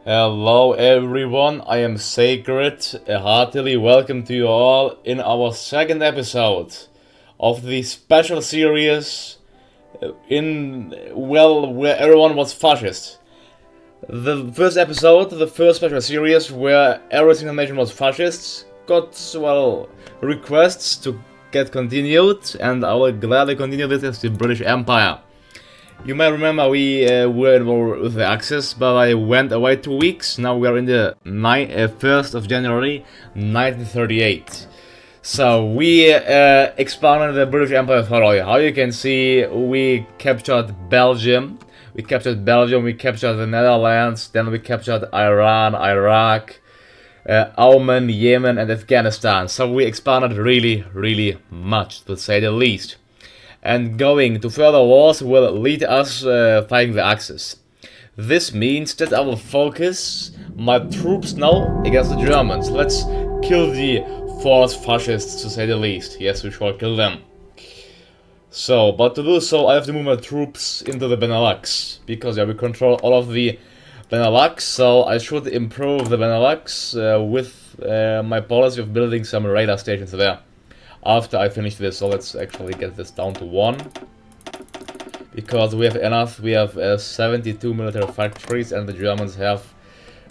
Hello everyone, I am Sacred. Heartily welcome to you all in our second episode of the special series where everyone was fascist. The first episode, the first special series where every single nation was fascist, got, requests to get continued, and I will gladly continue this as the British Empire. You may remember we were involved with the Axis, but I went away 2 weeks. Now we are in the 1st of January 1938. So we expanded the British Empire thoroughly. How you can see, we captured Belgium. We captured the Netherlands, then we captured Iran, Iraq, Oman, Yemen and Afghanistan. So we expanded really much, to say the least. And going to further wars will lead us fighting the Axis. This means that I will focus my troops now against the Germans. Let's kill the fourth fascists, to say the least. Yes, we shall kill them. So, but to do so, I have to move my troops into the Benelux, because we control all of the Benelux, so I should improve the Benelux with my policy of building some radar stations there. After I finish this, so let's actually get this down to 1. Because we have enough, we have 72 military factories and the Germans have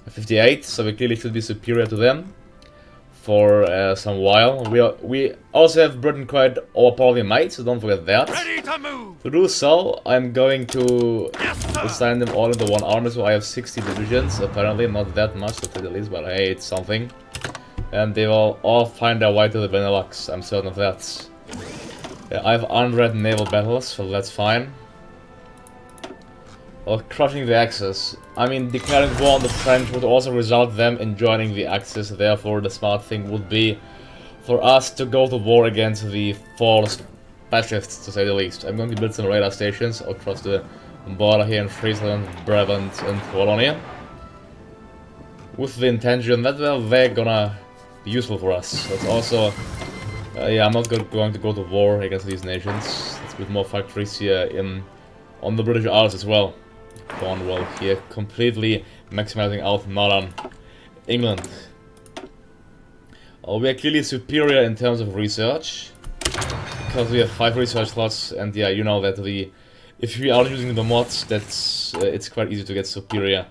58, so we clearly should be superior to them for some while. We also have Britain quite overpowering might, so don't forget that. Ready to move! To do so, I'm going to assign them all into one army, so I have 60 divisions, apparently not that much to say the least, but hey, it's something. And they will all find their way to the Benelux, I'm certain of that. Yeah, I have 100 naval battles, so that's fine. Well, crushing the Axis. I mean, declaring war on the French would also result them in joining the Axis, therefore the smart thing would be for us to go to war against the fourth fascists, to say the least. I'm going to build some radar stations across the border here in Friesland, Brabant and Wallonia. With the intention that they're gonna useful for us. That's also, yeah, I'm not going to go to war against these nations. Let's build more factories here on the British Isles as well. Cornwall here, completely maximizing out northern England. We are clearly superior in terms of research, because we have 5 research slots, and yeah, you know that if we are using the mods, it's quite easy to get superior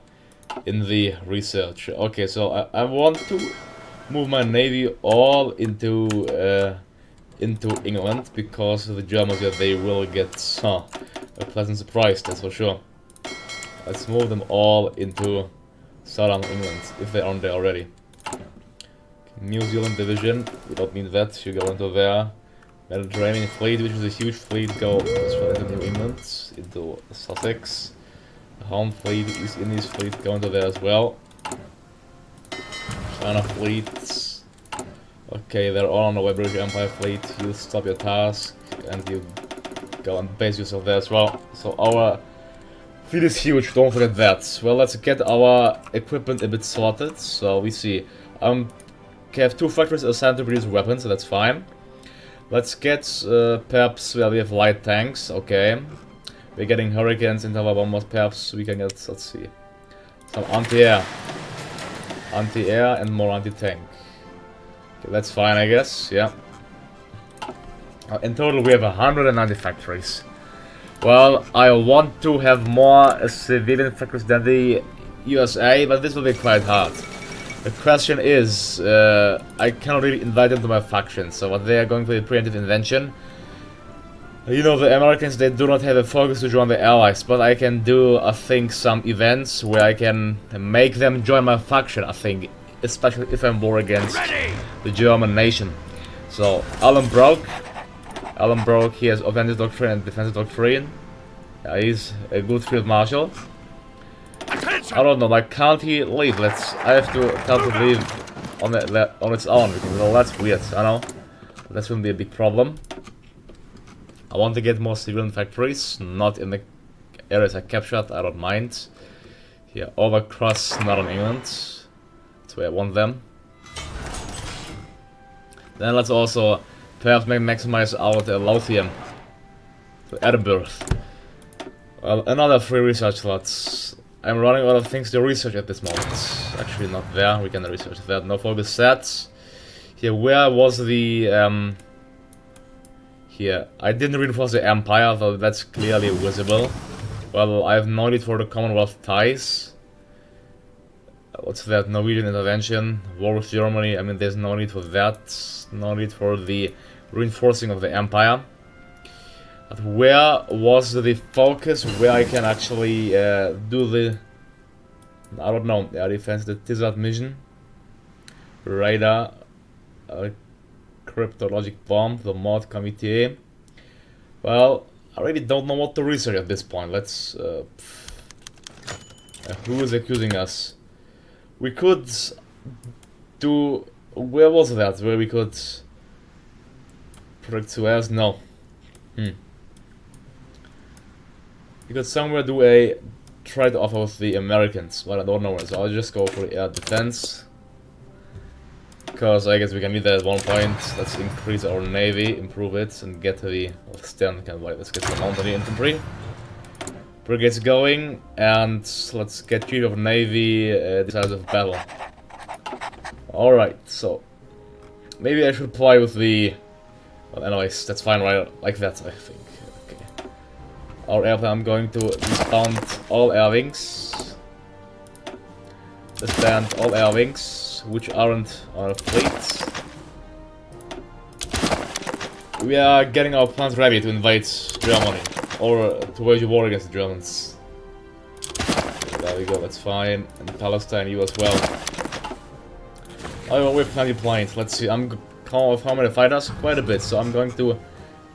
in the research. Okay, so I want to move my navy all into England, because the Germans, yeah, they will get a pleasant surprise, that's for sure. Let's move them all into southern England, if they aren't there already. New Zealand division, we don't need that, you go into there. Mediterranean fleet, which is a huge fleet, go into New England, into Sussex. The Home fleet, East Indies fleet, go into there as well. China fleets. Okay, they're all on the way. British Empire fleet. You stop your task and you go and base yourself there as well. So our fleet is huge, don't forget that. Well, let's get our equipment a bit sorted. So we see, we have 2 factories assigned to produce weapons, so that's fine. Let's get perhaps, well, we have light tanks, okay. We're getting Hurricanes into our bombers, perhaps we can get, let's see, some anti-air and more anti-tank. Okay, that's fine, I guess, yeah. In total we have 190 factories. Well, I want to have more civilian factories than the USA, but this will be quite hard. The question is, I cannot really invite them to my faction, so what they are going for the preemptive invention. You know, the Americans, they do not have a focus to join the Allies, but I can do, I think, some events where I can make them join my faction, I think, especially if I'm war against the German nation. So, Alan Brock, he has offensive doctrine and defensive doctrine. He's a good field marshal. I don't know, like, can't he leave? I have to tell him to leave on its own, because, well, that's weird, I know. That shouldn't be a big problem. I want to get more civilian factories, not in the areas I captured, I don't mind. Here, over across northern England. That's where I want them. Then let's also perhaps maximize out Lothian. To Edinburgh. Well, another 3 research slots. I'm running out of things to research at this moment. Actually, not there. We can research that. No focus sets. Here, where was the here, I didn't reinforce the Empire, though that's clearly visible. Well, I have no need for the Commonwealth ties. What's that? Norwegian intervention, war with Germany. I mean, there's no need for that. No need for the reinforcing of the Empire. But where was the focus? Where I can actually do the, I don't know, air defense, the Tizard mission, radar, cryptologic bomb, the mod committee. Well, I really don't know what to research at this point. Let's who is accusing us? We could do, where was that? Where we could protect Suez? No. We could somewhere do a trade-off with the Americans, but I don't know where, so I'll just go for the air defense. Because I guess we can need that at one point. Let's increase our navy, improve it, and get to the stand. Let's get some mountain infantry. Brigades going, and let's get rid of navy, decisive battle. Alright, so maybe I should play with the. Well, anyways, that's fine, right? Like that, I think. Okay. Our airplane, I'm going to disband all air wings. Disband all air wings, which aren't on a fleet. We are getting our plans ready to invade Germany, or to wage a war against the Germans. There we go, that's fine. And Palestine, you as well. Oh, we have plenty of planes. Let's see, I'm calling with how many fighters? Quite a bit, so I'm going to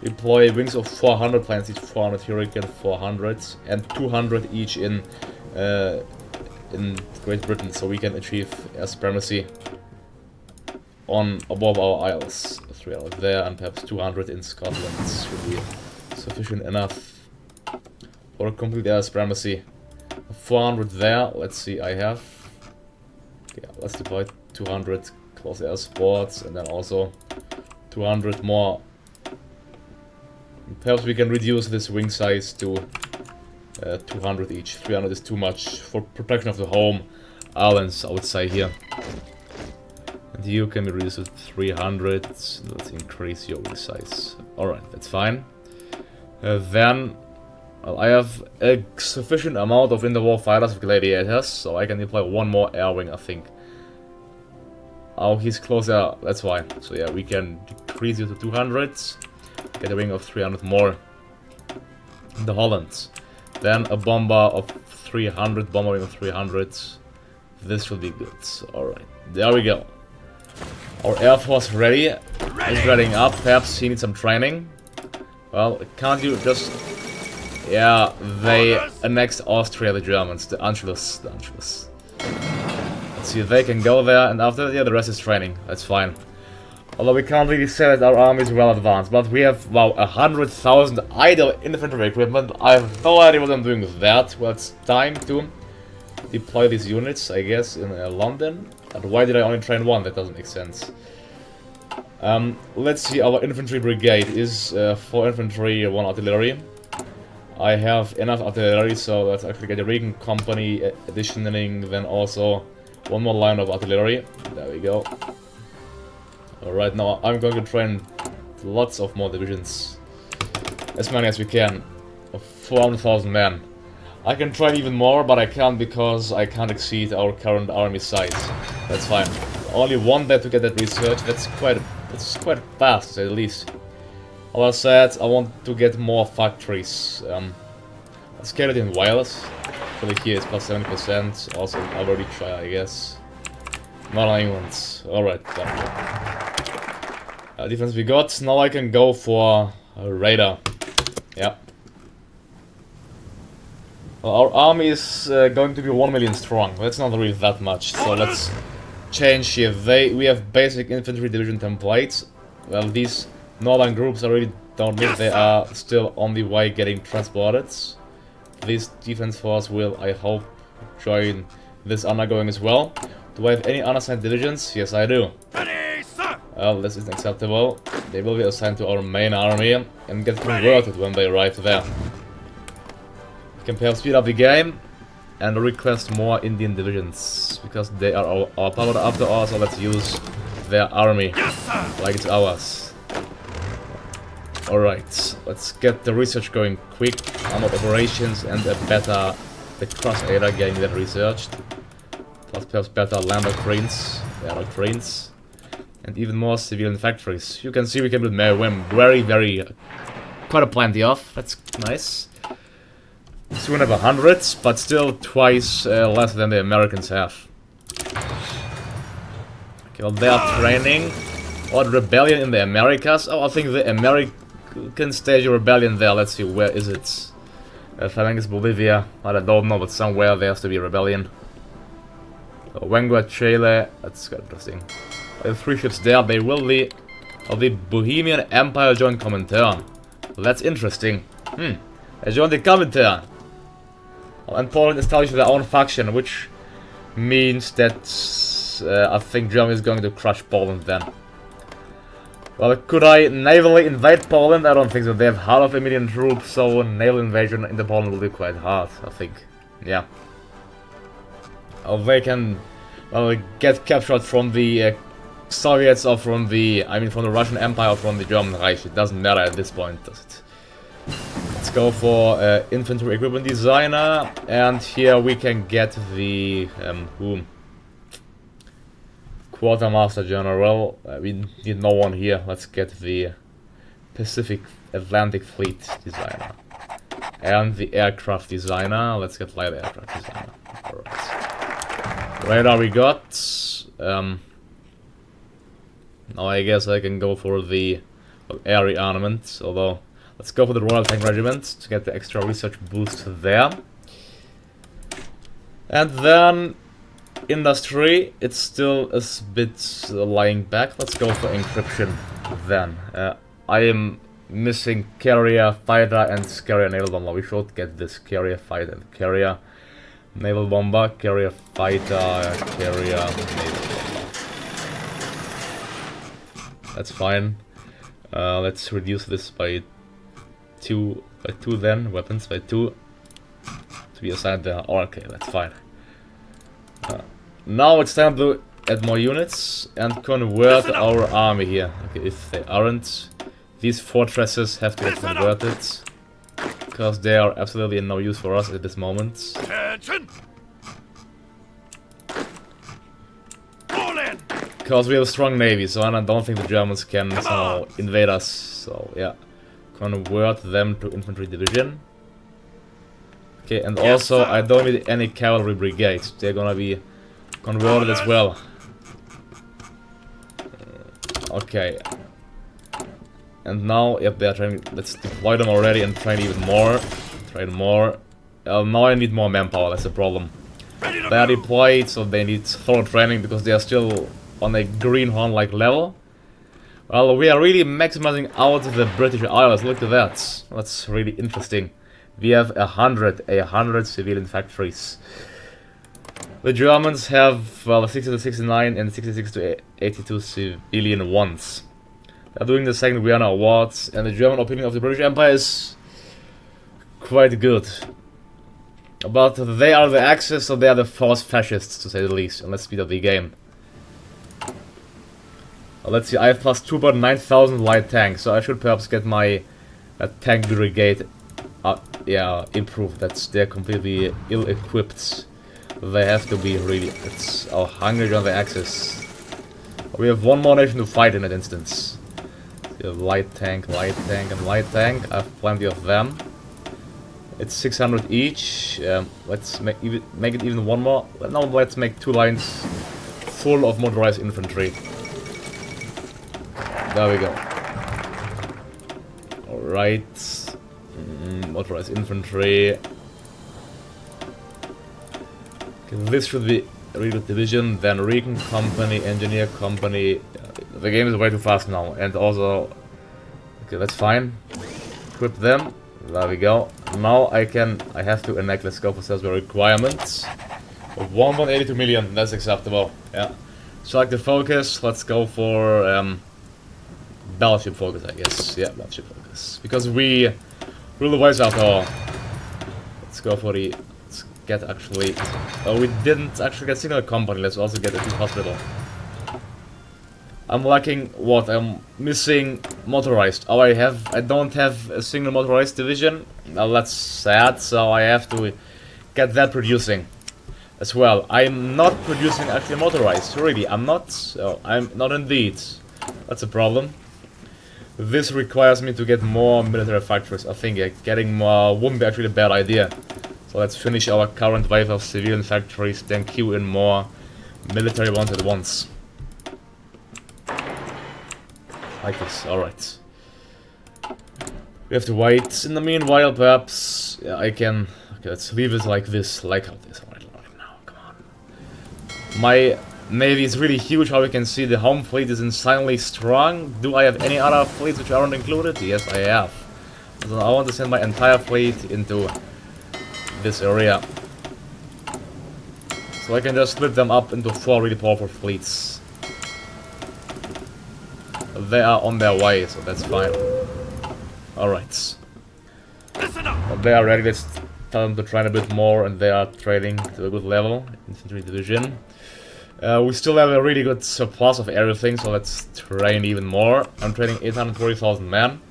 deploy wings of 400 planes, each 400 Hurricane, 400, and 200 each in Great Britain, so we can achieve air supremacy on above our isles. 300 there, and perhaps 200 in Scotland should be sufficient enough for a complete air supremacy. 400 there, let's see, I have. Okay, let's deploy 200 close air supports, and then also 200 more. Perhaps we can reduce this wing size to 200 each. 300 is too much for protection of the home islands, I would say here. And you can be reduced to 300. Let's increase your wing size. Alright, that's fine. Then well, I have a sufficient amount of interwar fighters with gladiators, so I can deploy one more air wing, I think. Oh, he's closer, that's why. So yeah, we can decrease it to 200. Get a wing of 300 more. The Holland. Then a bomber of 300, bomber wing of 300. This should be good. Alright, there we go. Our Air Force ready. Is readying up. Perhaps he needs some training. Well, can't you just... Yeah, they annexed Austria, the Germans. The Anschluss. The Anschluss. Let's see if they can go there, and after, yeah, the rest is training. That's fine. Although we can't really say that our army is well advanced, but we have, wow, 100,000 idle infantry equipment. I have no idea what I'm doing with that. Well, it's time to deploy these units, I guess, in London. And why did I only train one? That doesn't make sense. Let's see, our infantry brigade is 4 infantry, 1 artillery. I have enough artillery, so let's actually get a Regan company additioning, then also 1 more line of artillery. There we go. Alright, now I'm going to train lots of more divisions. As many as we can. 400,000 men. I can train even more, but I can't because I can't exceed our current army size. That's fine. Only 1 day to get that research. That's quite fast, to say the least. All I said, I want to get more factories. Let's get it in Wales. Actually here it's plus 70%. Also in Aberdeenshire, I guess. Not on England. Alright, defense we got. Now I can go for a radar. Yeah. Well, our army is going to be 1 million strong. That's not really that much. So let's change here. We have basic infantry division templates. Well, these northern groups I really don't need. They are still on the way getting transported. This defense force will, I hope, join this undergoing as well. Do I have any unassigned divisions? Yes, I do. Well, this isn't acceptable. They will be assigned to our main army and get converted when they arrive there. We can perhaps speed up the game. and request more Indian divisions, because they are our power after all, so let's use their army like it's ours. Alright, let's get the research going quick. Armored operations and a better, the Crusader getting that researched. Plus perhaps better lander cranes, air cranes, and even more civilian factories. You can see we can build very, quite a plenty of. That's nice. Soon have 100, but still twice less than the Americans have. Okay, well, they are training. Or rebellion in the Americas. Oh, I think the American stage rebellion there. Let's see, where is it? I think it's Bolivia. I don't know, but somewhere there has to be a rebellion. Vanguard, Chile. That's quite interesting. The 3 ships there. They will be of the Bohemian Empire joint Comintern. Well, that's interesting. They joined the Comintern. And Poland established their own faction, which means that I think Germany is going to crush Poland then. Well, could I navally invade Poland? I don't think so. They have half a million troops, so naval invasion into Poland will be quite hard, I think. Yeah. They can get captured from the Soviets or from the, from the Russian Empire or from the German Reich. It doesn't matter at this point, does it? Let's go for infantry equipment designer, and here we can get the Quartermaster General. We need no one here. Let's get the Pacific Atlantic Fleet designer and the aircraft designer. Let's get light aircraft designer. Alright. Radar we got. Now I guess I can go for the air rearmament, although let's go for the Royal Tank Regiment to get the extra research boost there. And then industry, it's still a bit lying back. Let's go for encryption then. I am missing carrier, fighter, and carrier naval bomber. We should get this carrier, fighter, and carrier naval bomber, carrier, fighter, carrier, naval bomber. That's fine. Let's reduce this by 2 then, weapons by 2 to be assigned there. Oh, okay, that's fine. Now it's time to add more units and convert our army here. Okay, if they aren't, these fortresses have to get converted, because they are absolutely no use for us at this moment. Because we have a strong navy, so I don't think the Germans can somehow invade us. So yeah, convert them to infantry division. Okay, and also I don't need any cavalry brigades. They're gonna be converted as well. Okay. And now, yep, they are trying. Let's deploy them already and train even more. Train more. Now I need more manpower, that's the problem. They are deployed, so they need thorough training because they are still on a greenhorn-like level. Well, we are really maximizing out the British Isles, look at that. That's really interesting. We have 100 civilian factories. The Germans have, well, 60 to 69 and 66 to 82 civilian ones. They're doing the second Vienna Awards, and the German opinion of the British Empire is quite good. But they are the Axis, so they are the false fascists, to say the least. And let's speed up the game. Let's see, I have plus 2.9,000 light tanks, so I should perhaps get my tank brigade improved. They're completely ill-equipped. They have to be really. It's our Hungary on the Axis. We have one more nation to fight in that instance. We have light tank, and light tank. I have plenty of them. It's 600 each. Let's make it even one more. No, let's make 2 lines full of motorized infantry. There we go. Alright. Motorized infantry. Okay, this should be Recruit Division, then Recon Company, Engineer Company. The game is way too fast now, and also... Okay, that's fine. Equip them. There we go. Now I have to enact, let's go for sales requirements. Of 1.82 million, that's acceptable. Yeah. Select the focus, let's go for... battleship focus, I guess. Yeah, battleship focus. Because we rule the waves after all. Let's go for the... Let's get actually... Oh, we didn't actually get signal company. Let's also get a big hospital. I'm lacking what? I'm missing motorized. Oh, I don't have a single motorized division. Well, that's sad, so I have to get that producing as well. I'm not producing actually motorized, really. I'm not. Oh, I'm not indeed. That's a problem. This requires me to get more military factories. I think getting more wouldn't be actually a bad idea. So let's finish our current wave of civilian factories, then queue in more military ones at once. Like this, alright. We have to wait. In the meanwhile, perhaps I can... Okay, let's leave it like this, like how this right now, come on. My navy is really huge, how we can see the home fleet is insanely strong. Do I have any other fleets which aren't included? Yes, I have. So I want to send my entire fleet into this area. So I can just split them up into 4 really powerful fleets. They are on their way, so that's fine. Alright. They are ready, let's tell them to train a bit more, and they are training to a good level. Infantry division. We still have a really good surplus of everything, so let's train even more. I'm training 840,000 men.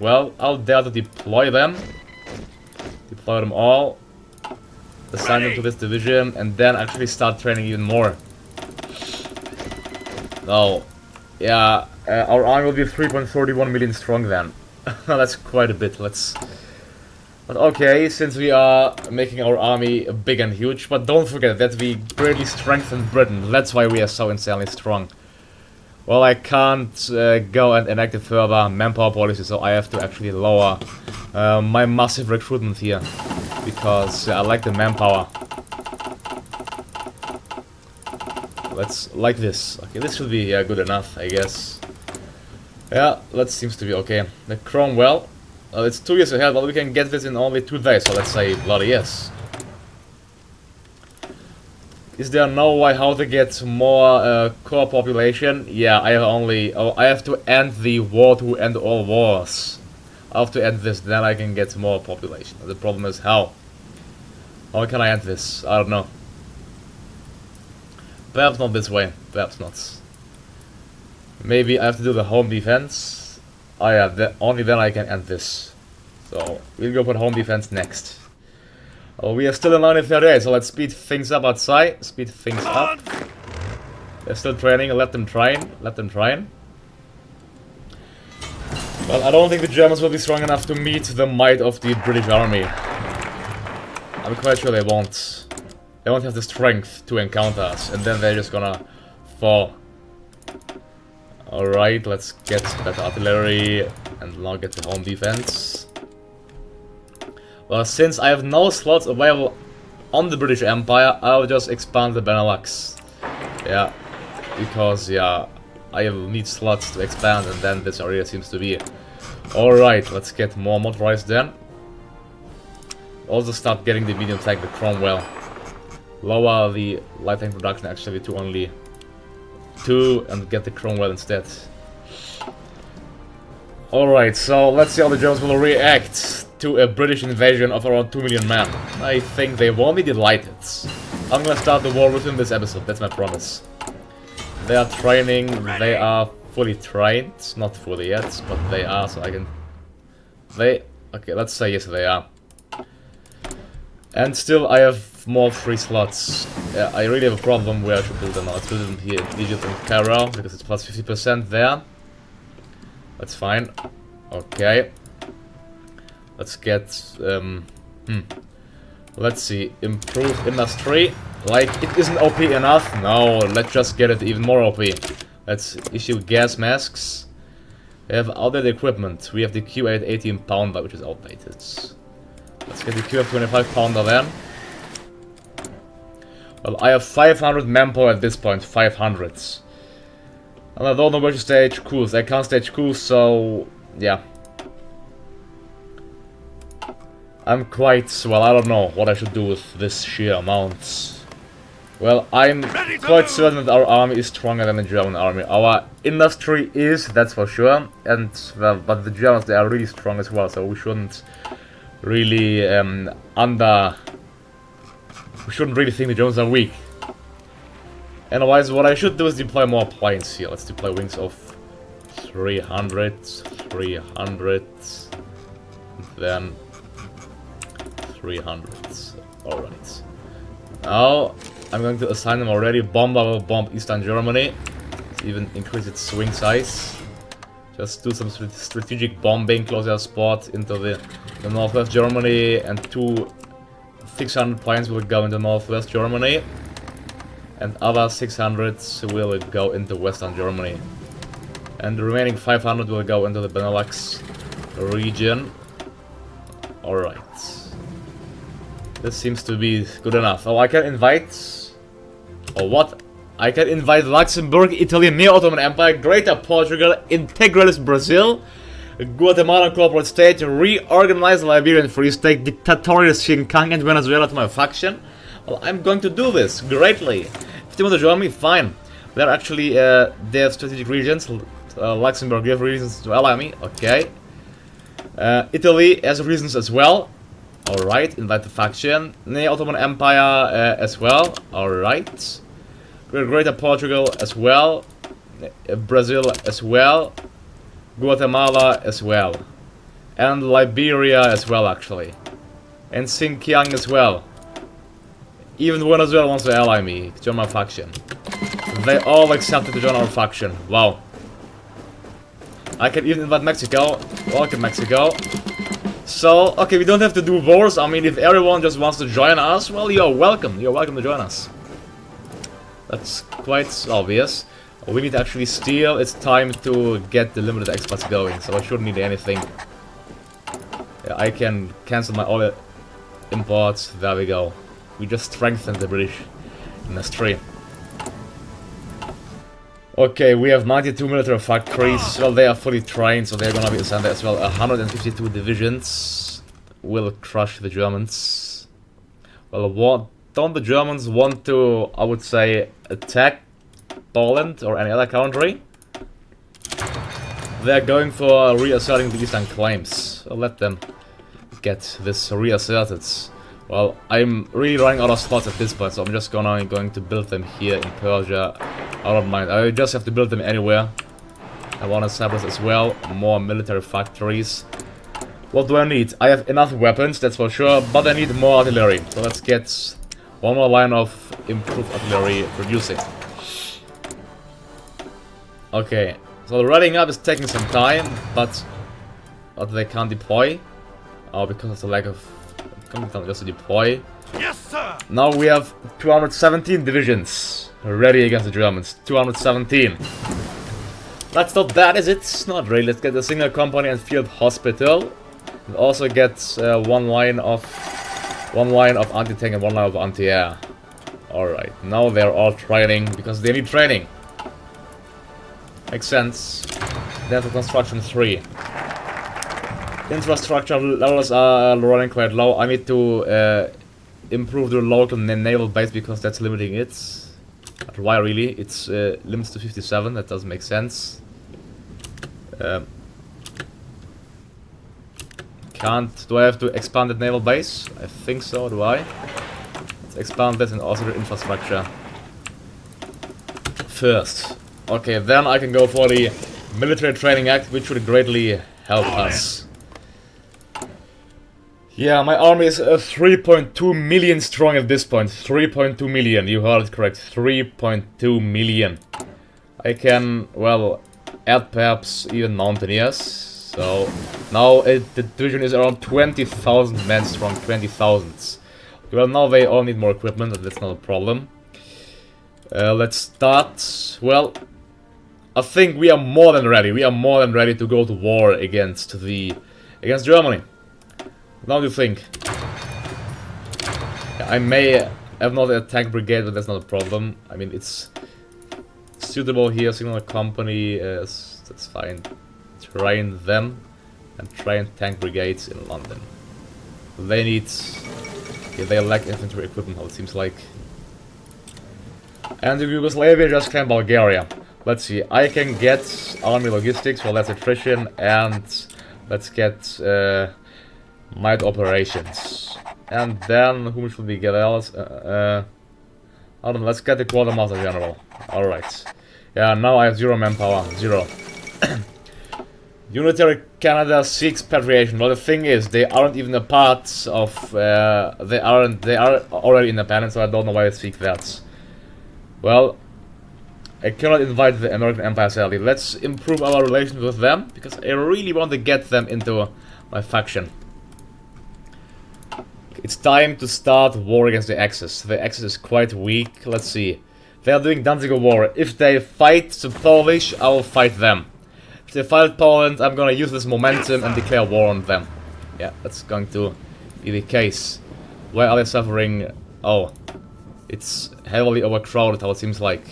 Well, I'll dare to deploy them. Deploy them all. Assign them to this division, and then actually start training even more. Oh, yeah, our army will be 3.31 million strong then. That's quite a bit, But okay, since we are making our army big and huge, but don't forget that we greatly strengthened Britain. That's why we are so insanely strong. Well, I can't go and enact a further manpower policy, so I have to actually lower my massive recruitment here. Because I like the manpower. Let's like this. Okay, this should be good enough, I guess. Yeah, that seems to be okay. The Cromwell. It's 2 years ahead, but we can get this in only 2 days, so let's say bloody yes. Is there no way how to get more core population? Yeah, I have only... Oh, I have to end the war to end all wars. I have to end this, then I can get more population. The problem is how? How can I end this? I don't know. Perhaps not this way. Perhaps not. Maybe I have to do the home defense. Oh yeah, only then I can end this. So, we'll go for home defense next. Oh, we are still in 1938, so let's speed things up outside. Speed things up. They're still training, let them train. Let them train. Well, I don't think the Germans will be strong enough to meet the might of the British army. I'm quite sure they won't. They won't have the strength to encounter us, and then they're just gonna fall. Alright, let's get better artillery, and now get the home defense. Well, since I have no slots available on the British Empire, I'll just expand the Benelux. Yeah, because, yeah, I need slots to expand, and then this area seems to be... Alright, let's get more motorized then. Also start getting the medium tank, the Cromwell. Lower the light tank production actually to only 2 and get the Cromwell instead. Alright, so let's see how the Germans will react to a British invasion of around 2 million men. I think they won't be delighted. I'm gonna start the war within this episode, that's my promise. They are training, they are fully trained. Not fully yet, but they are, so I can... Okay, let's say yes, they are. And still, I have more free slots. Yeah, I really have a problem where I should build them now. Let's build them here in Egypt and Cairo, because it's plus 50% there. That's fine. Okay. Let's get... Let's see. Improve industry. Like, it isn't OP enough. No, let's just get it even more OP. Let's issue gas masks. We have outdated equipment. We have the Q8 18 pounder, which is outdated. Let's get the QF 25 pounder then. Well, I have 500 manpower at this point, 500. And I don't know where to stage coups. I can't stage coups, so yeah. I'm quite, well, I don't know what I should do with this sheer amount. Well, I'm quite certain that our army is stronger than the German army. Our industry is, that's for sure. And, well, but the Germans, they are really strong as well, so we shouldn't really we shouldn't really think the Germans are weak. Otherwise, what I should do is deploy more planes here. Let's deploy wings of 300, 300, then 300. Alright. Now, I'm going to assign them already. Bomber will bomb Eastern Germany. Let's even increase its swing size. Just do some strategic bombing, close their spot into the northwest Germany, and 2 600 planes will go into northwest Germany. And other 600s will go into Western Germany. And the remaining 500 will go into the Benelux region. Alright. This seems to be good enough. Oh, I can invite... Or what? I can invite Luxembourg, Italy, Neo-Ottoman Empire, Greater Portugal, Integralist Brazil, Guatemala Corporate State, Reorganized Liberian Free State, Dictatorial Xinjiang, and Venezuela to my faction. Well, I'm going to do this greatly. If they want to join me, fine. They're actually their strategic regions. Luxembourg, you have reasons to ally me. Okay. Italy has reasons as well. Alright, invite the faction. Ottoman Empire as well. Alright. Greater Portugal as well. Brazil as well. Guatemala as well. And Liberia as well, actually. And Xinjiang as well. Even Venezuela wants to ally me, join my faction. They all accepted to join our faction. Wow. I can even invite Mexico. Welcome, Mexico. So, okay, we don't have to do wars. I mean, if everyone just wants to join us, well, you're welcome. You're welcome to join us. That's quite obvious. We need to actually steal. It's time to get the limited exports going, so I shouldn't need anything. Yeah, I can cancel my oil imports. There we go. We just strengthened the British industry. Okay, we have 92 military factories. Well, they are fully trained, so they're gonna be assigned as well. 152 divisions will crush the Germans. Well, don't the Germans want to, I would say, attack Poland or any other country? They're going for reasserting the eastern claims. So let them get this reasserted. Well, I'm really running out of slots at this point, so I'm just going to build them here in Persia. I don't mind. I just have to build them anywhere. I want to establish as well more military factories. What do I need? I have enough weapons, that's for sure, but I need more artillery. So let's get one more line of improved artillery producing. Okay, so the running up is taking some time, but they can't deploy. Oh, because of the lack of just to deploy. Yes, sir. Now we have 217 divisions ready against the Germans. 217. That's not bad, is it? Not really. Let's get a single company and field hospital. And also get one line of anti-tank and one line of anti-air. Alright, now they're all training because they need training. Makes sense. They have a construction 3. Infrastructure levels are running quite low. I need to improve the local naval base because that's limiting it. But why really? It's limits to 57. That doesn't make sense. Do I have to expand the naval base? I think so. Do I? Let's expand this and also the infrastructure first. Okay, then I can go for the Military Training Act, which would greatly help us. Yeah, my army is 3.2 million strong at this point. 3.2 million, you heard it correct. 3.2 million. I can, well, add perhaps even mountaineers. So, now the division is around 20,000 men strong. 20,000. Well, now they all need more equipment, but that's not a problem. Let's start. Well, I think we are more than ready. We are more than ready to go to war against Germany. What do you think? I may have not a tank brigade, but that's not a problem. I mean, it's suitable here. Signal company, that's fine. Train them and train tank brigades in London. They need. Yeah, they lack infantry equipment, how it seems like. And Yugoslavia just claimed Bulgaria. Let's see. I can get army logistics. Well, that's attrition, and let's get. Might operations. And then, whom should we get else? I don't know, let's get the Quartermaster General. Alright. Yeah, now I have 0 manpower. 0. Unitary Canada seeks patriation. Well, the thing is, they aren't even a part of... they are already independent, so I don't know why they seek that. Well, I cannot invite the American Empire, sadly. Let's improve our relations with them, because I really want to get them into my faction. It's time to start war against the Axis. The Axis is quite weak. Let's see. They are doing Danziger War. If they fight the Polish, I will fight them. If they fight Poland, I'm gonna use this momentum and declare war on them. Yeah, that's going to be the case. Why are they suffering? Oh, it's heavily overcrowded, how it seems like.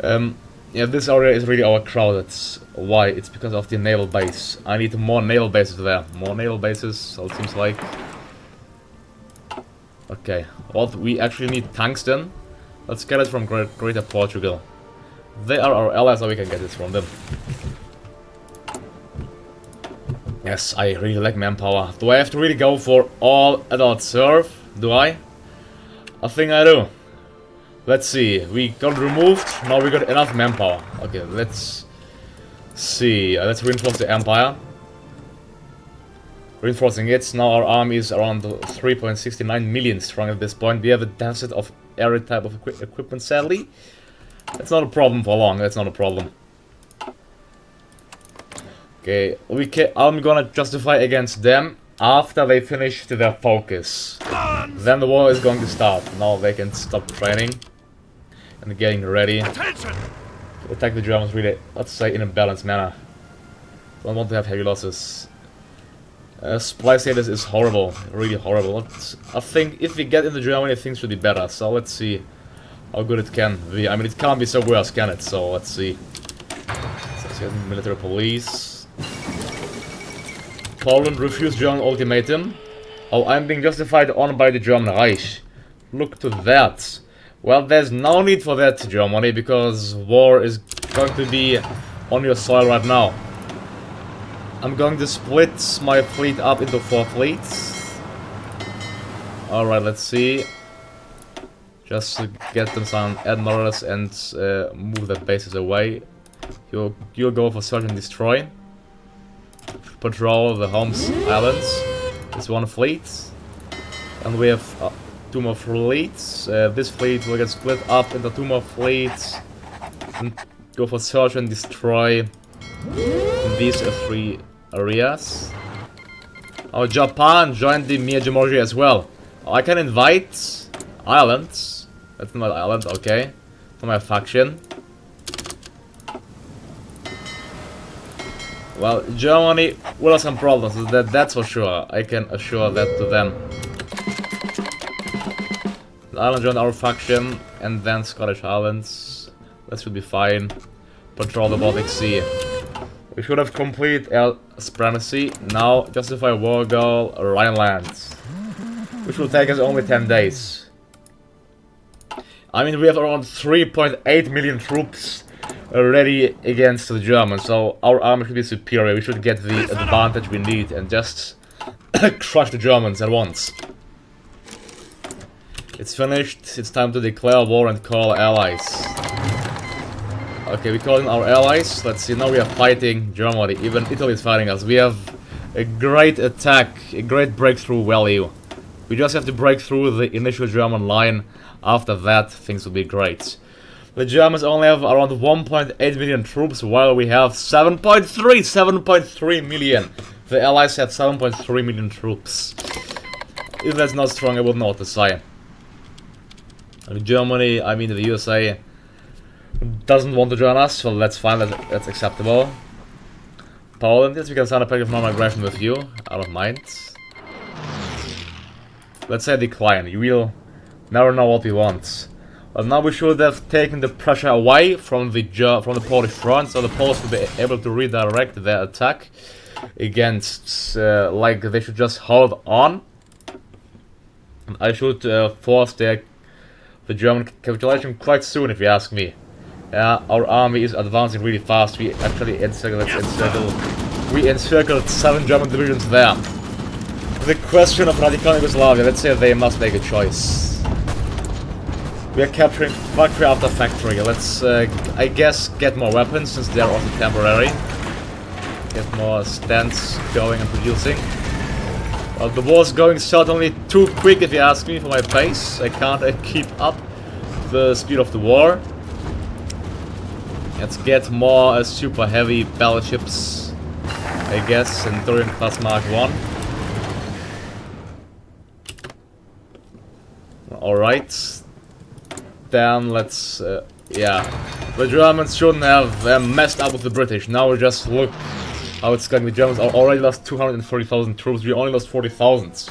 Yeah, this area is really overcrowded. Why? It's because of the naval base. I need more naval bases there. More naval bases, how it seems like. Okay, well, we actually need tungsten. Let's get it from Greater Portugal. They are our allies, so we can get this from them. Yes, I really like manpower. Do I have to really go for all adult serve? Do I? I think I do. Let's see. We got removed. Now we got enough manpower. Okay, let's see. Let's reinforce the Empire. Reinforcing it. Now our army is around 3.69 million strong at this point. We have a deficit of every type of equipment, sadly. That's not a problem for long. That's not a problem. Okay, I'm gonna justify against them after they finish their focus. Then the war is going to start. Now they can stop training and getting ready to attack the Germans, really, let's say, in a balanced manner. Don't want to have heavy losses. Supply status is horrible, really horrible. I think if we get into Germany, things should be better. So let's see how good it can be. I mean, it can't be so worse, can it? So let's see. So military police. Poland refused German ultimatum. Oh, I'm being justified on by the German Reich. Look to that. Well, there's no need for that, Germany, because war is going to be on your soil right now. I'm going to split my fleet up into 4 fleets. Alright, let's see. Just to get them some admirals and move their bases away. You'll go for search and destroy. Patrol the Holmes Islands. It's 1 fleet. And we have 2 more fleets. This fleet will get split up into 2 more fleets. And go for search and destroy in these 3 areas. Oh, Japan joined the Miyajimori as well. Oh, I can invite Ireland. That's not Ireland, okay. For my faction. Well, Germany will have some problems, that's for sure. I can assure that to them. Ireland joined our faction, and then Scottish Islands. That should be fine. Patrol the Baltic Sea. We should have complete air supremacy. Now justify war goal Rhineland, which will take us only 10 days. I mean, we have around 3.8 million troops ready against the Germans, so our army should be superior. We should get the advantage we need and just crush the Germans at once. It's finished. It's time to declare war and call allies. Okay, we call in our allies. Let's see, now we are fighting Germany. Even Italy is fighting us. We have a great attack, a great breakthrough value. We just have to break through the initial German line. After that, things will be great. The Germans only have around 1.8 million troops, while we have 7.3 million. The Allies have 7.3 million troops. If that's not strong, I wouldn't know what to say. Germany, I mean the USA, doesn't want to join us, so that's fine, that's acceptable. Poland, yes, we can sign a pact of non-aggression with you, I don't mind. Let's say decline, you will never know what we want. But now we should have taken the pressure away from the Polish front, so the Poles will be able to redirect their attack against, like, they should just hold on. And I should force the German capitulation quite soon, if you ask me. Our army is advancing really fast. We actually encircled 7 German divisions there. the question of radical Yugoslavia. Let's say they must make a choice. We are capturing factory after factory. Let's, I guess, get more weapons since they are also temporary. Get more stands going and producing. Well, the war's going certainly too quick if you ask me for my pace. I can't keep up the speed of the war. Let's get more super heavy battleships, I guess, Centurion class Mark 1. Alright. Then let's, yeah. The Germans shouldn't have messed up with the British. Now we just look how it's going. The Germans already lost 230,000 troops. We only lost 40,000.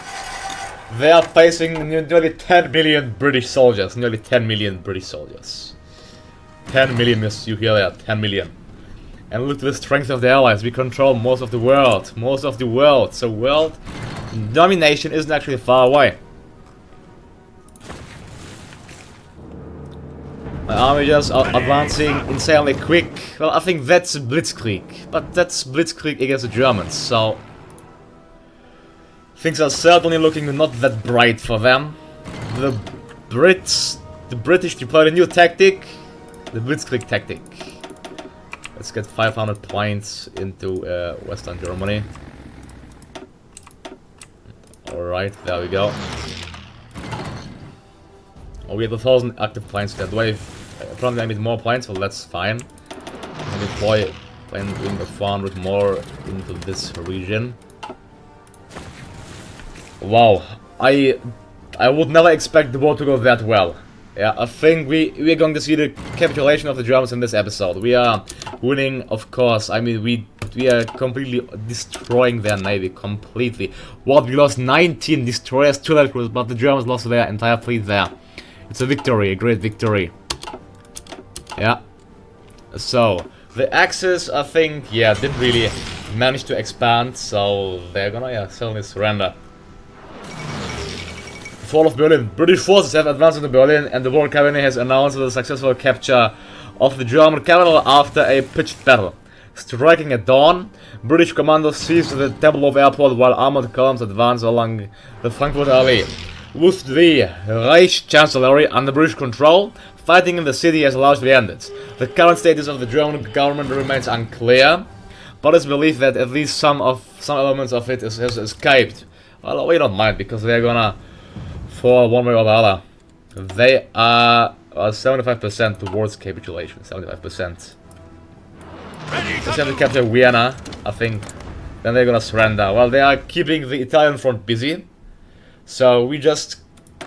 They are facing nearly 10 million British soldiers. Nearly 10 million British soldiers. 10 million, you hear that? 10 million. And look at the strength of the Allies. We control most of the world. Most of the world. So world domination isn't actually far away. My army just are advancing insanely quick. Well, I think that's Blitzkrieg. But that's Blitzkrieg against the Germans, so... things are certainly looking not that bright for them. The British deployed a new tactic. The Blitzkrieg tactic. Let's get 500 points into Western Germany. Alright, there we go. Oh, we have 1,000 active points there. Do I probably need more points? Well, that's fine. I'll deploy and bring the 400 more into this region. Wow, I would never expect the war to go that well. Yeah, I think we're going to see the capitulation of the Germans in this episode. We are winning, of course. I mean, we are completely destroying their navy, completely. What, we lost 19 destroyers to that cruise, but the Germans lost their entire fleet there. It's a victory, a great victory. Yeah. So, the Axis, I think, yeah, didn't really manage to expand, so they're gonna, yeah, certainly surrender. Fall of Berlin. British forces have advanced into Berlin, and the War Cabinet has announced the successful capture of the German capital after a pitched battle. Striking at dawn, British commandos seized the Tempelhof airport while armored columns advanced along the Frankfurt Alley. With the Reich Chancellery under British control, fighting in the city has largely ended. The current status of the German government remains unclear, but it's believed that at least some elements of it has escaped. Well, we don't mind, because they're gonna fall one way or the other. They are 75% towards capitulation. 75%. Just have to capture Vienna, I think. Then they're gonna surrender. Well, they are keeping the Italian front busy. So we just,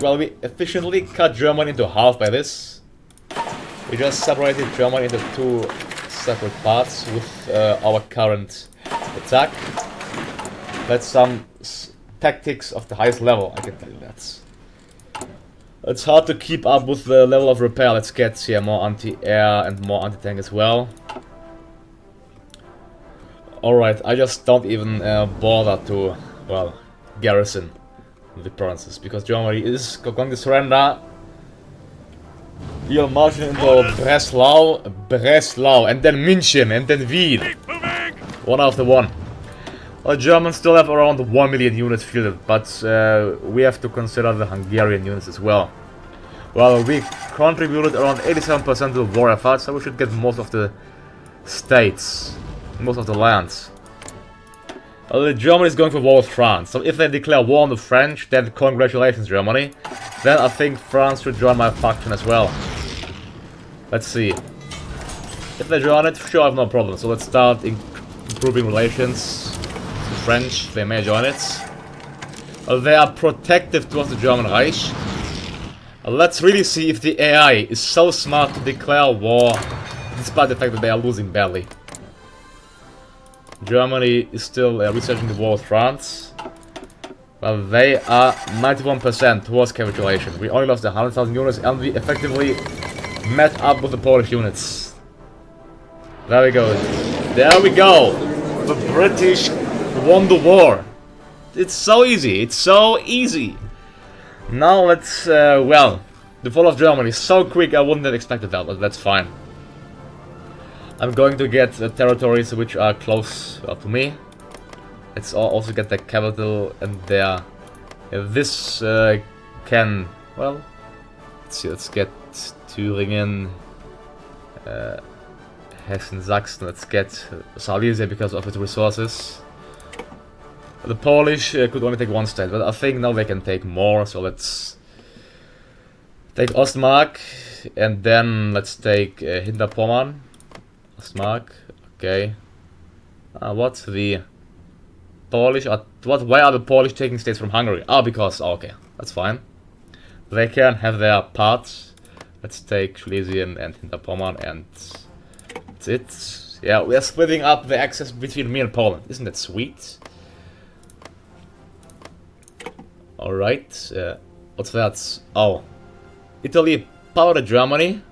well, we efficiently cut Germany into half by this. We just separated Germany into two separate parts with our current attack. That's some tactics of the highest level, I can tell you that. It's hard to keep up with the level of repair. Let's get here more anti-air and more anti-tank as well. Alright, I just don't even bother to, well, garrison the provinces, because Germany is going to surrender. You're marching into Breslau, and then München, and then Wien. One after one. Well, Germans still have around 1 million units fielded, but we have to consider the Hungarian units as well. Well, we contributed around 87% to the war effort, so we should get most of the states, most of the lands. Germany is going for war with France, so if they declare war on the French, then congratulations, Germany. Then I think France should join my faction as well. Let's see. If they join it, sure, I have no problem. So let's start improving relations. The French, they may join it. They are protective towards the German Reich. Let's really see if the AI is so smart to declare war, despite the fact that they are losing badly. Germany is still researching the war with France. Well, they are 91% towards capitulation. We only lost 100,000 units, and we effectively met up with the Polish units. There we go. There we go. The British won the war. It's so easy. It's so easy. Now let's, well, the fall of Germany is so quick I wouldn't have expected that, but that's fine. I'm going to get territories which are close to me. Let's also get the capital and there. This can, well, let's see, let's get Thüringen, Hessen, Sachsen, let's get Silesia because of its resources. The Polish could only take one state, but I think now they can take more, so let's take Ostmark, and then let's take Hinterpommern. Ostmark, okay. What's the Polish? Why are the Polish taking states from Hungary? Because, okay, that's fine. They can have their parts. Let's take Schlesien and Hinterpommern, and that's it. Yeah, we are splitting up the access between me and Poland. Isn't that sweet? Alright, what's that? Oh, Italy powered Germany.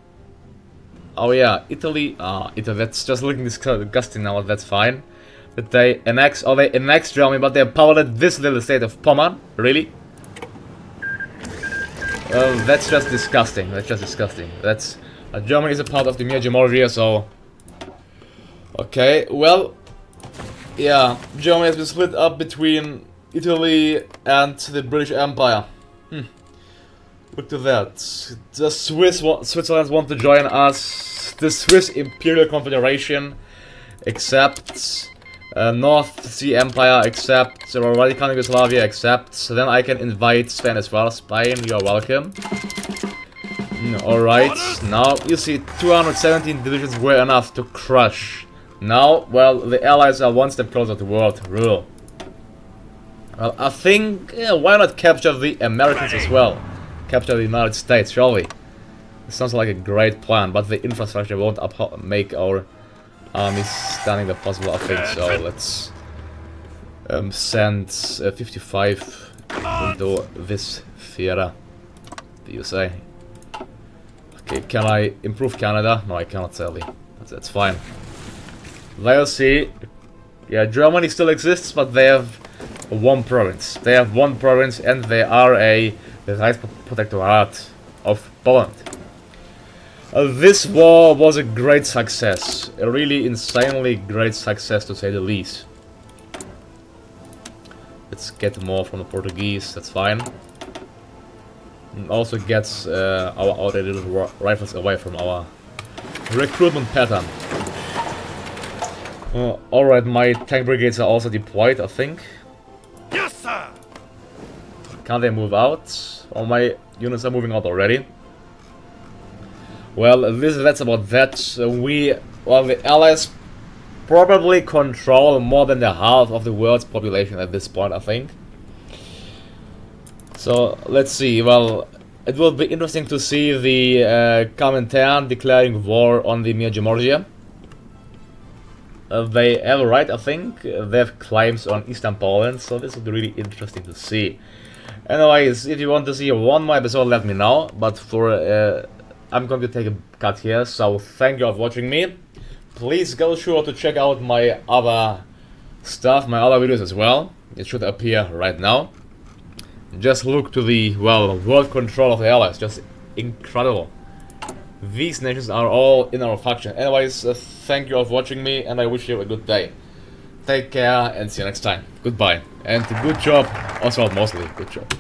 Oh yeah, Italy, that's just looking disgusting now, that's fine. That they annex Germany, but they powered this little state of Pommern, really? That's just disgusting, Germany is a part of the Mir Georgia, so... Okay, well... Yeah, Germany has been split up between Italy and the British Empire. Look to that. The Switzerland want to join us. The Swiss Imperial Confederation accepts. North Sea Empire accepts. Radical Yugoslavia accepts. Then I can invite Spain as well. Spain, you are welcome. Alright, now you see 217 divisions were enough to crush. Now, well, the Allies are one step closer to world rule. Well, I think, yeah, why not capture the Americans as well? Capture the United States, shall we? It sounds like a great plan, but the infrastructure won't make our armies standing the possible, I think, so let's send 55 into this theater. The USA. Okay, can I improve Canada? No, I cannot, sadly. That's fine. Let's see. Yeah, Germany still exists, but they have one province. They have one province, and they are the Reichsprotectorate of Poland. This war was a great success. A really insanely great success, to say the least. Let's get more from the Portuguese, that's fine. And also gets our outdated rifles away from our recruitment pattern. Alright, my tank brigades are also deployed, I think. Yes, sir. Can't they move out? Or my units are moving out already? Well, that's about that. The Allies probably control more than the half of the world's population at this point, I think. So, let's see. Well, it will be interesting to see the Comintern declaring war on the Mir Georgia. They have a right, I think. They have claims on Eastern Poland, so this will be really interesting to see. Anyways, if you want to see one more episode, let me know. But for I'm going to take a cut here, so thank you for watching me. Please go sure to check out my other stuff, my other videos as well. It should appear right now. Just look to the, well, world control of the Allies, just incredible. These nations are all in our faction. Anyways, thank you all for watching me, and I wish you a good day. Take care, and see you next time. Goodbye. And good job, Oswald, mostly. Good job.